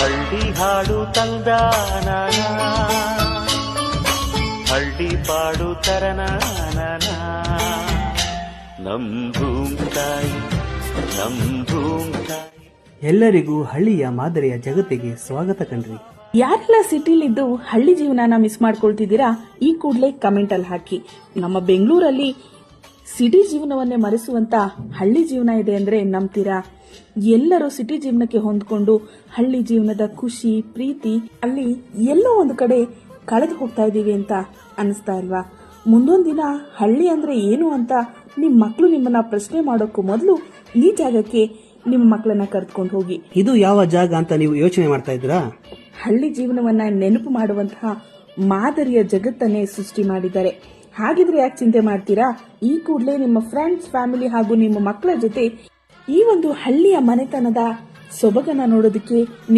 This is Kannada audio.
ಹಳ್ಳಿ ಹಾಡು ತಂದಾನ, ಹಳ್ಳಿ ಪಾಡು ತರನಾನ, ನಮ್ ಭೂಮ್ತಾಯಿ, ನಮ್ ಭೂಮ್ತಾಯಿ. ಎಲ್ಲರಿಗೂ ಹಳ್ಳಿಯ ಮಾದರಿಯ ಜಗತ್ತಿಗೆ ಸ್ವಾಗತ ಕಣ್ರಿ. ಯಾರೆಲ್ಲ ಸಿಟಿಲಿದ್ದು ಹಳ್ಳಿ ಜೀವನನ ಮಿಸ್ ಮಾಡ್ಕೊಳ್ತಿದ್ದೀರಾ, ಈ ಕೂಡಲೇ ಕಮೆಂಟ್ ಅಲ್ಲಿ ಹಾಕಿ. ನಮ್ಮ ಬೆಂಗಳೂರಲ್ಲಿ ಸಿಟಿ ಜೀವನವನ್ನೇ ಮರೆಸುವಂತ ಹಳ್ಳಿ ಜೀವನ ಇದೆ ಅಂದ್ರೆ ನಂಬ್ತೀರಾ? ಎಲ್ಲರೂ ಸಿಟಿ ಜೀವನಕ್ಕೆ ಹೊಂದ್ಕೊಂಡು ಹಳ್ಳಿ ಜೀವನದ ಖುಷಿ ಪ್ರೀತಿ ಅಲ್ಲಿ ಎಲ್ಲೋ ಒಂದು ಕಡೆ ಕಳೆದು ಹೋಗ್ತಾ ಇದೀವಿ ಅಂತ ಅನಿಸ್ತಾ ಇಲ್ವಾ? ಮುಂದೊಂದು ದಿನ ಹಳ್ಳಿ ಅಂದ್ರೆ ಏನು ಅಂತ ನಿಮ್ ಮಕ್ಕಳು ನಿಮ್ಮನ್ನ ಪ್ರಶ್ನೆ ಮಾಡೋಕ್ಕೂ ಮೊದಲು ಈ ಜಾಗಕ್ಕೆ ನಿಮ್ಮ ಮಕ್ಕಳನ್ನ ಕರೆದುಕೊಂಡು ಹೋಗಿ. ಇದು ಯಾವ ಜಾಗ ಅಂತ ನೀವು ಯೋಚನೆ ಮಾಡ್ತಾ ಇದ್ದೀರಾ? ಹಳ್ಳಿ ಜೀವನವನ್ನ ನೆನಪು ಮಾಡುವಂತಹ ಮಾದರಿಯ ಜಗತ್ತನ್ನೇ ಸೃಷ್ಟಿ ಮಾಡಿದ್ದಾರೆ. ಹಾಗಿದ್ರೆ ಯಾಕೆ ಚಿಂತೆ ಮಾಡ್ತೀರಾ? ಈ ಕೂಡಲೇ ನಿಮ್ಮ ಫ್ರೆಂಡ್ಸ್, ಫ್ಯಾಮಿಲಿ ಹಾಗೂ ನಿಮ್ಮ ಮಕ್ಕಳ ಜೊತೆ ಈ ಒಂದು ಹಳ್ಳಿಯ ಮನೆತನದ ಸೊಬಗನ್ನ ನೋಡೋದಕ್ಕೆ